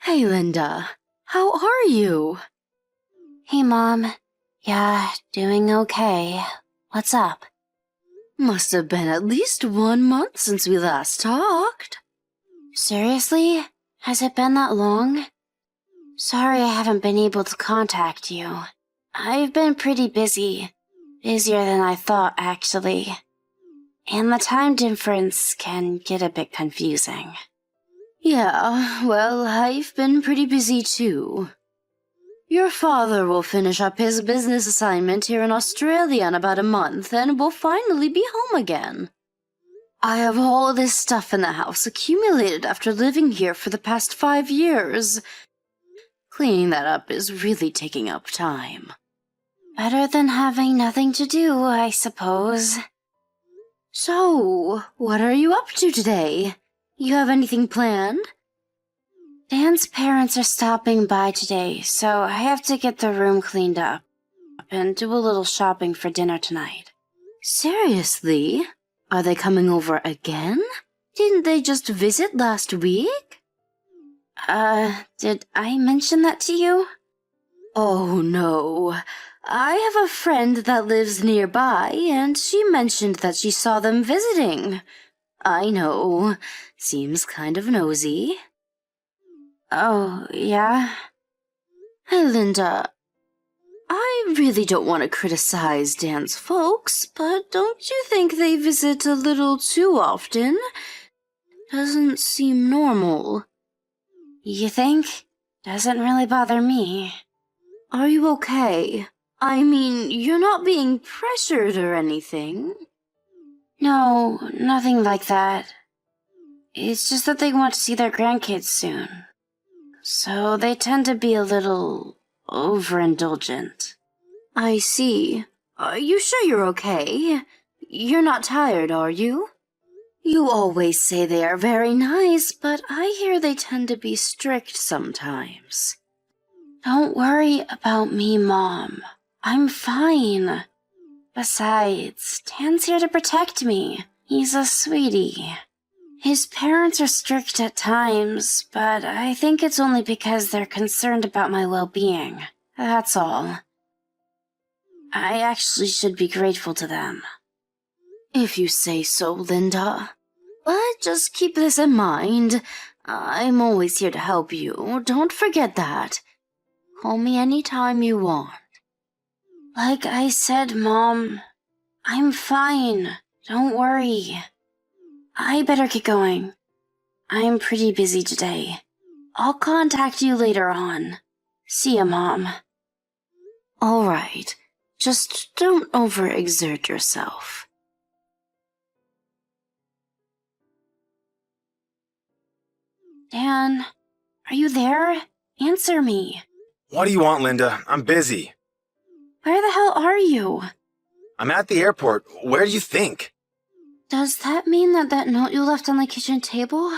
Hey, Linda. How are you? Hey, Mom. Yeah, doing okay. What's up? Must have been at least 1 month since we last talked. Seriously? Has it been that long? Sorry I haven't been able to contact you. I've been pretty busy. Busier than I thought, actually. And the time difference can get a bit confusing. Yeah, well, I've been pretty busy too. Your father will finish up his business assignment here in Australia in about a month and will finally be home again. I have all this stuff in the house accumulated after living here for the past 5 years. Cleaning that up is really taking up time. Better than having nothing to do, I suppose. So, what are you up to today? You have anything planned? Dan's parents are stopping by today, so I have to get the room cleaned up and do a little shopping for dinner tonight. Seriously? Are they coming over again? Didn't they just visit last week? Did I mention that to you? Oh, no. I have a friend that lives nearby, and she mentioned that she saw them visiting. I know. Seems kind of nosy. Oh, yeah? Hey, Linda. I really don't want to criticize Dan's folks, but don't you think they visit a little too often? Doesn't seem normal. You think? Doesn't really bother me. Are you okay? I mean, you're not being pressured or anything. No, nothing like that. It's just that they want to see their grandkids soon. So they tend to be a little overindulgent. I see. Are you sure you're okay? You're not tired, are you? You always say they are very nice, but I hear they tend to be strict sometimes. Don't worry about me, Mom. I'm fine. Besides, Dan's here to protect me. He's a sweetie. His parents are strict at times, but I think it's only because they're concerned about my well-being. That's all. I actually should be grateful to them. If you say so, Linda. But just keep this in mind. I'm always here to help you. Don't forget that. Call me anytime you want. Like I said, Mom, I'm fine. Don't worry. I better get going. I'm pretty busy today. I'll contact you later on. See ya, Mom. All right. Just don't overexert yourself. Dan, are you there? Answer me. What do you want, Linda? I'm busy. Where the hell are you? I'm at the airport. Where do you think? Does that mean that note you left on the kitchen table?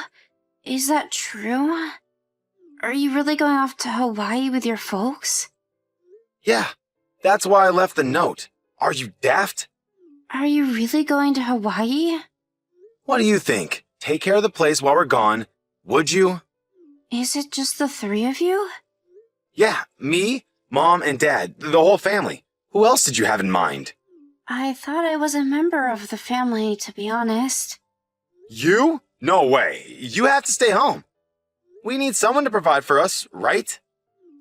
Is that true? Are you really going off to Hawaii with your folks? Yeah, that's why I left the note. Are you daft? Are you really going to Hawaii? What do you think? Take care of the place while we're gone, would you? Is it just the 3 of you? Yeah, me, Mom, and Dad, the whole family. Who else did you have in mind? I thought I was a member of the family, to be honest. You? No way. You have to stay home. We need someone to provide for us, right?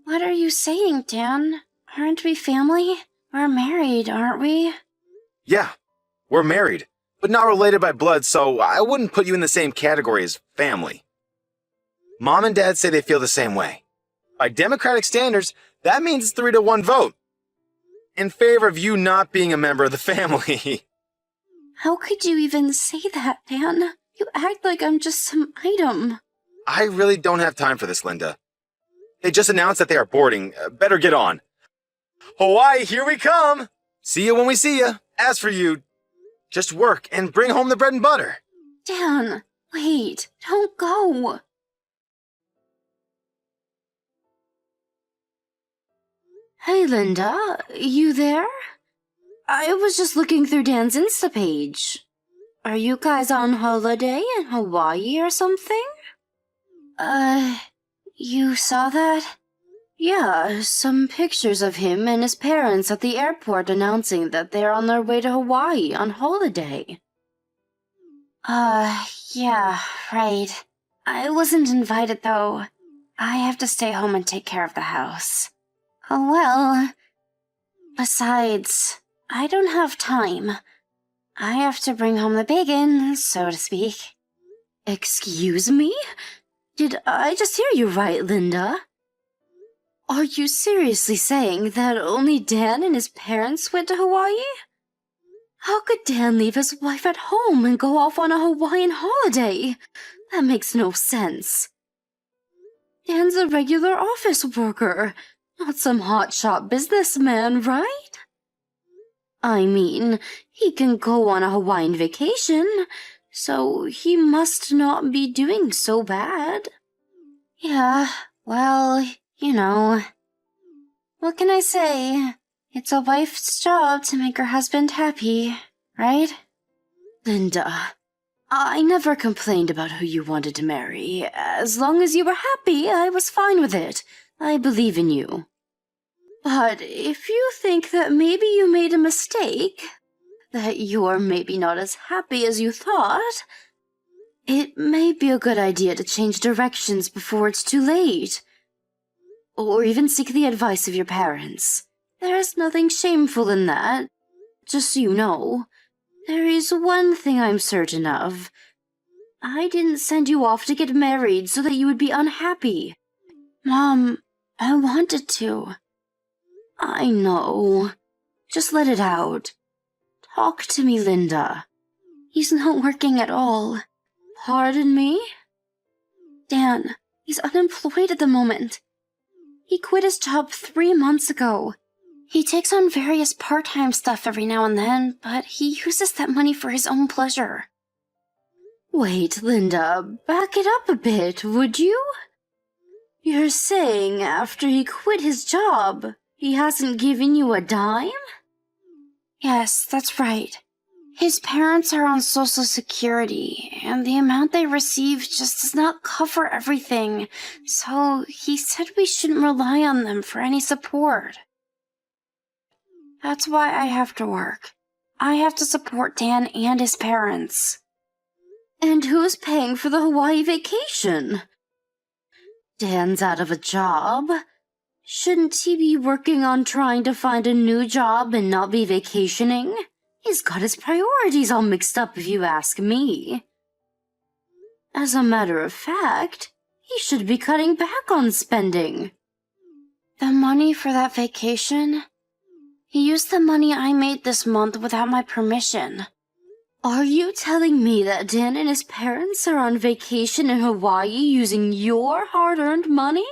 What are you saying, Dan? Aren't we family? We're married, aren't we? Yeah, we're married, but not related by blood, so I wouldn't put you in the same category as family. Mom and Dad say they feel the same way. By democratic standards, that means it's 3-1 vote. In favor of you not being a member of the family. How could you even say that, Dan? You act like I'm just some item. I really don't have time for this, Linda. They just announced that they are boarding. Better get on. Hawaii, here we come! See you when we see you. As for you, just work and bring home the bread and butter. Dan, wait, don't go. Hey, Linda, you there? I was just looking through Dan's Insta page. Are you guys on holiday in Hawaii or something? You saw that? Yeah, some pictures of him and his parents at the airport announcing that they're on their way to Hawaii on holiday. Yeah, right. I wasn't invited, though. I have to stay home and take care of the house. Oh, well. Besides, I don't have time. I have to bring home the bacon, so to speak. Excuse me? Did I just hear you right, Linda? Are you seriously saying that only Dan and his parents went to Hawaii? How could Dan leave his wife at home and go off on a Hawaiian holiday? That makes no sense. Dan's a regular office worker, not some hotshot businessman, right? I mean, he can go on a Hawaiian vacation, so he must not be doing so bad. Yeah, well, you know. What can I say? It's a wife's job to make her husband happy, right? Linda, I never complained about who you wanted to marry. As long as you were happy, I was fine with it. I believe in you. But if you think that maybe you made a mistake, that you're maybe not as happy as you thought, it may be a good idea to change directions before it's too late. Or even seek the advice of your parents. There is nothing shameful in that. Just so you know, there is one thing I'm certain of. I didn't send you off to get married so that you would be unhappy. Mom, I wanted to. I know. Just let it out. Talk to me, Linda. He's not working at all. Pardon me? Dan, he's unemployed at the moment. He quit his job 3 months ago. He takes on various part-time stuff every now and then, but he uses that money for his own pleasure. Wait, Linda, back it up a bit, would you? You're saying after he quit his job, he hasn't given you a dime? Yes, that's right. His parents are on Social Security, and the amount they receive just does not cover everything, so he said we shouldn't rely on them for any support. That's why I have to work. I have to support Dan and his parents. And who's paying for the Hawaii vacation? Dan's out of a job. Shouldn't he be working on trying to find a new job and not be vacationing? He's got his priorities all mixed up if you ask me. As a matter of fact, he should be cutting back on spending. The money for that vacation? He used the money I made this month without my permission. Are you telling me that Dan and his parents are on vacation in Hawaii using your hard-earned money?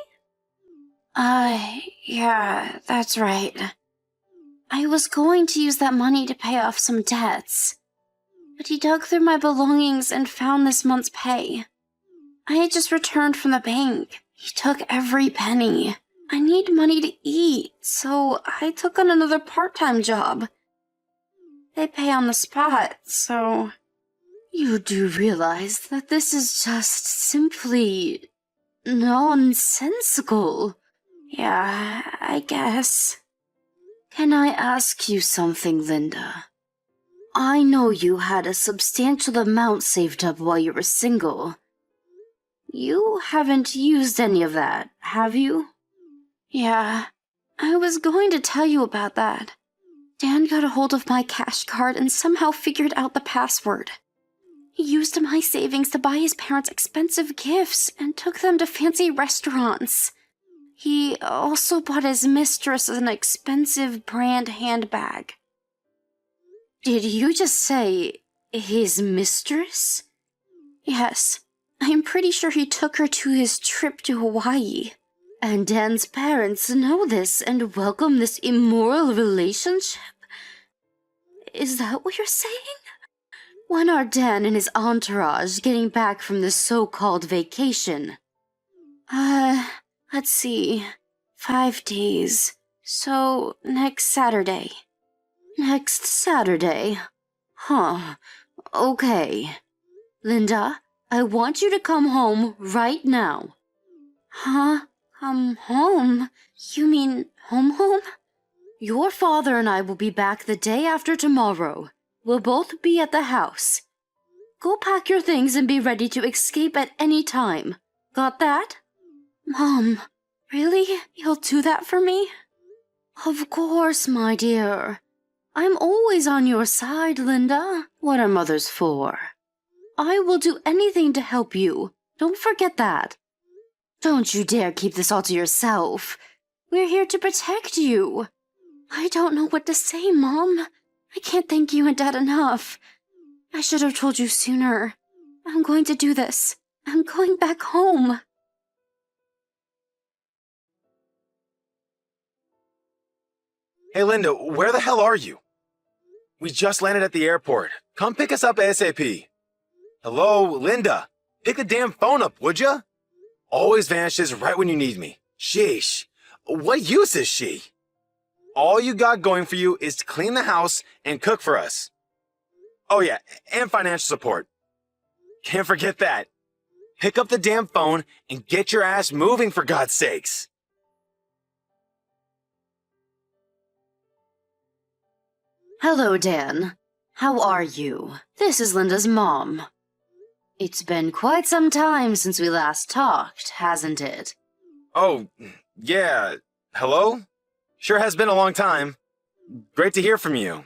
Yeah, that's right. I was going to use that money to pay off some debts. But he dug through my belongings and found this month's pay. I had just returned from the bank. He took every penny. I need money to eat, so I took on another part-time job. They pay on the spot, so... You do realize that this is just simply... nonsensical. Yeah, I guess. Can I ask you something, Linda? I know you had a substantial amount saved up while you were single. You haven't used any of that, have you? Yeah, I was going to tell you about that. Dan got a hold of my cash card and somehow figured out the password. He used my savings to buy his parents expensive gifts and took them to fancy restaurants. He also bought his mistress an expensive brand handbag. Did you just say his mistress? Yes, I'm pretty sure he took her to his trip to Hawaii. And Dan's parents know this and welcome this immoral relationship? Is that what you're saying? When are Dan and his entourage getting back from this so-called vacation? Let's see. 5 days. So, next Saturday. Next Saturday? Huh. Okay. Linda, I want you to come home right now. Huh? Come home? You mean home? Your father and I will be back the day after tomorrow. We'll both be at the house. Go pack your things and be ready to escape at any time. Got that? Mom, really? You'll do that for me? Of course, my dear. I'm always on your side, Linda. What are mothers for? I will do anything to help you. Don't forget that. Don't you dare keep this all to yourself. We're here to protect you. I don't know what to say, Mom. I can't thank you and Dad enough. I should have told you sooner. I'm going to do this. I'm going back home. Hey, Linda, where the hell are you? We just landed at the airport. Come pick us up ASAP. Hello, Linda. Pick the damn phone up, would ya? Always vanishes right when you need me. Sheesh. What use is she? All you got going for you is to clean the house and cook for us. Oh yeah, and financial support. Can't forget that. Pick up the damn phone and get your ass moving, for God's sakes. Hello, Dan. How are you? This is Linda's mom. It's been quite some time since we last talked, hasn't it? Oh, yeah. Hello? Sure has been a long time. Great to hear from you.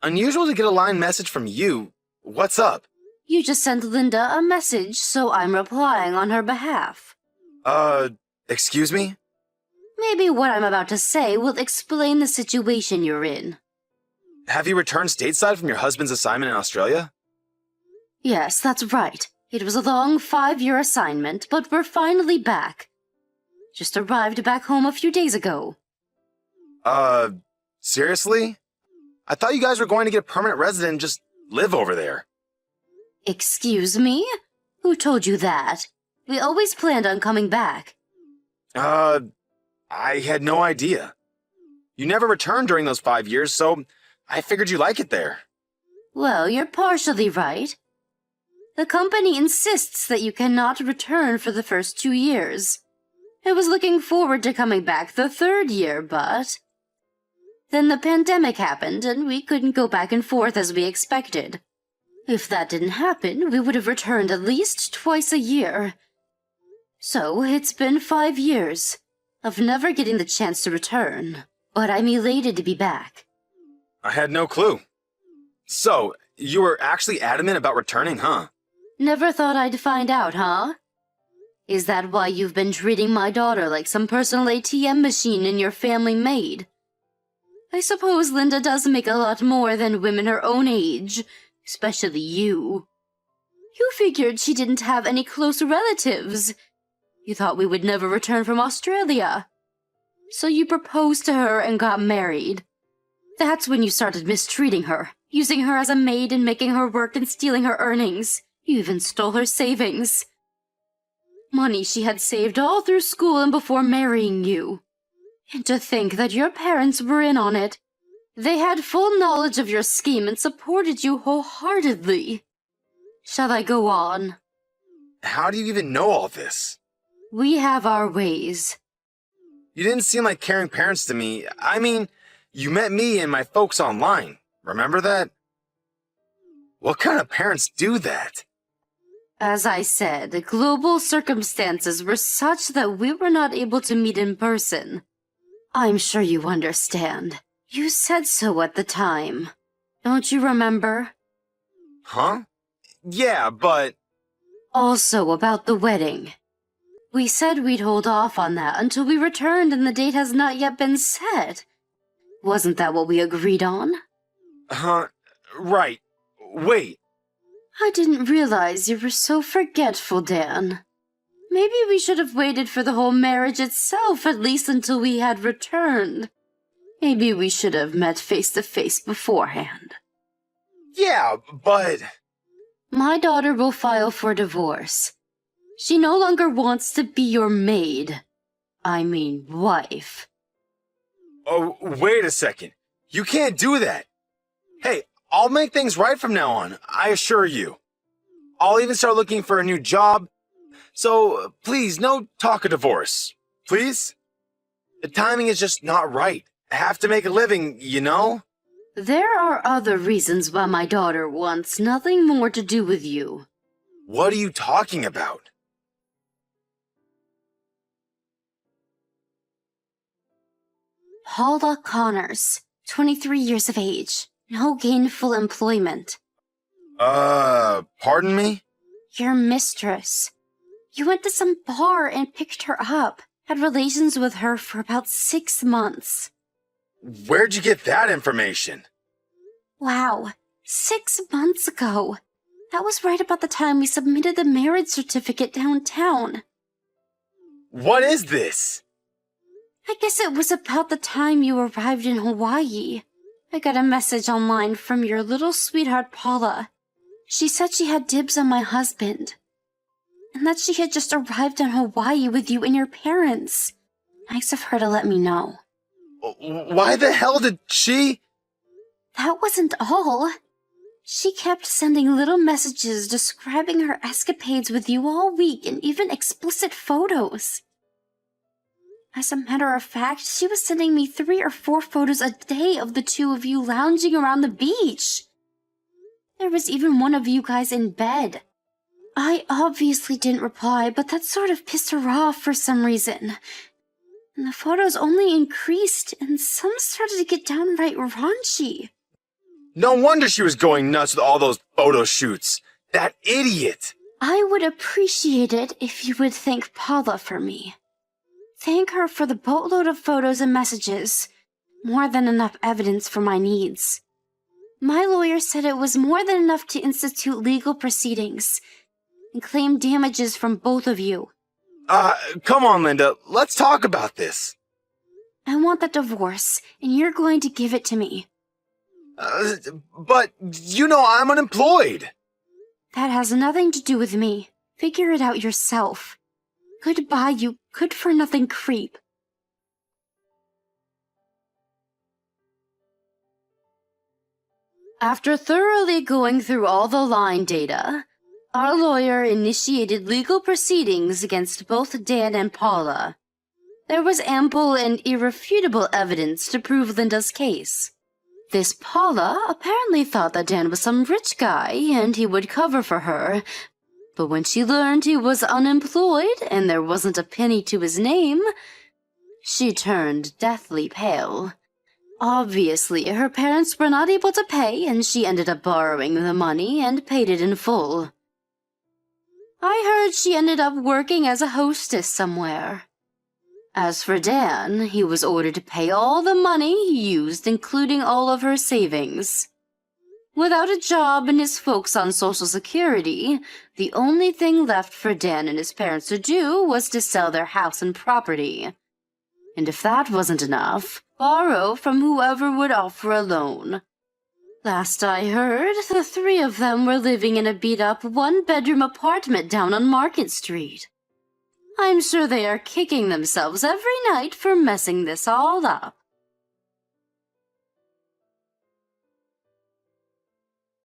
Unusual to get a line message from you. What's up? You just sent Linda a message, so I'm replying on her behalf. Excuse me? Maybe what I'm about to say will explain the situation you're in. Have you returned stateside from your husband's assignment in Australia? Yes, that's right. It was a long 5-year assignment, but we're finally back. Just arrived back home a few days ago. Seriously? I thought you guys were going to get a permanent resident and just live over there. Excuse me? Who told you that? We always planned on coming back. I had no idea. You never returned during those 5 years, so I figured you like it there. Well, you're partially right. The company insists that you cannot return for the first 2 years. I was looking forward to coming back the 3rd year, but... Then the pandemic happened, and we couldn't go back and forth as we expected. If that didn't happen, we would have returned at least twice a year. So, it's been 5 years of never getting the chance to return, but I'm elated to be back. I had no clue. So, you were actually adamant about returning, huh? Never thought I'd find out, huh? Is that why you've been treating my daughter like some personal ATM machine in your family maid? I suppose Linda does make a lot more than women her own age, especially you. You figured she didn't have any close relatives. You thought we would never return from Australia. So you proposed to her and got married. That's when you started mistreating her, using her as a maid and making her work and stealing her earnings. You even stole her savings. Money she had saved all through school and before marrying you. And to think that your parents were in on it. They had full knowledge of your scheme and supported you wholeheartedly. Shall I go on? How do you even know all this? We have our ways. You didn't seem like caring parents to me. I mean, you met me and my folks online. Remember that? What kind of parents do that? As I said, global circumstances were such that we were not able to meet in person. I'm sure you understand. You said so at the time. Don't you remember? Huh? Yeah, but... Also about the wedding. We said we'd hold off on that until we returned and the date has not yet been set. Wasn't that what we agreed on? Right. Wait. I didn't realize you were so forgetful, Dan. Maybe we should have waited for the whole marriage itself at least until we had returned. Maybe we should have met face to face beforehand. Yeah, but... My daughter will file for divorce. She no longer wants to be your maid. I mean, wife. Oh, wait a second. You can't do that. Hey, I'll make things right from now on, I assure you. I'll even start looking for a new job, So, please, no talk of divorce. Please? The timing is just not right. I have to make a living, you know? There are other reasons why my daughter wants nothing more to do with you. What are you talking about? Paula Connors, 23 years of age, no gainful employment. Pardon me? Your mistress. You went to some bar and picked her up, had relations with her for about 6 months. Where'd you get that information? Wow, 6 months ago. That was right about the time we submitted the marriage certificate downtown. What is this? I guess it was about the time you arrived in Hawaii. I got a message online from your little sweetheart Paula. She said she had dibs on my husband, and that she had just arrived in Hawaii with you and your parents. Nice of her to let me know. Why the hell did she? That wasn't all. She kept sending little messages describing her escapades with you all week and even explicit photos. As a matter of fact, she was sending me 3 or 4 photos a day of the two of you lounging around the beach. There was even one of you guys in bed. I obviously didn't reply, but that sort of pissed her off for some reason. And the photos only increased, and some started to get downright raunchy. No wonder she was going nuts with all those photo shoots. That idiot! I would appreciate it if you would thank Paula for me. Thank her for the boatload of photos and messages. More than enough evidence for my needs. My lawyer said it was more than enough to institute legal proceedings and claim damages from both of you. Come on, Linda. Let's talk about this. I want that divorce, and you're going to give it to me. But you know I'm unemployed. That has nothing to do with me. Figure it out yourself. Goodbye, you good-for-nothing creep. After thoroughly going through all the line data, our lawyer initiated legal proceedings against both Dan and Paula. There was ample and irrefutable evidence to prove Linda's case. This Paula apparently thought that Dan was some rich guy and he would cover for her, but when she learned he was unemployed and there wasn't a penny to his name, she turned deathly pale. Obviously, her parents were not able to pay, and she ended up borrowing the money and paid it in full. I heard she ended up working as a hostess somewhere. As for Dan, he was ordered to pay all the money he used, including all of her savings. Without a job and his folks on Social Security, the only thing left for Dan and his parents to do was to sell their house and property. And if that wasn't enough, borrow from whoever would offer a loan. Last I heard, the 3 of them were living in a beat-up 1-bedroom apartment down on Market Street. I'm sure they are kicking themselves every night for messing this all up.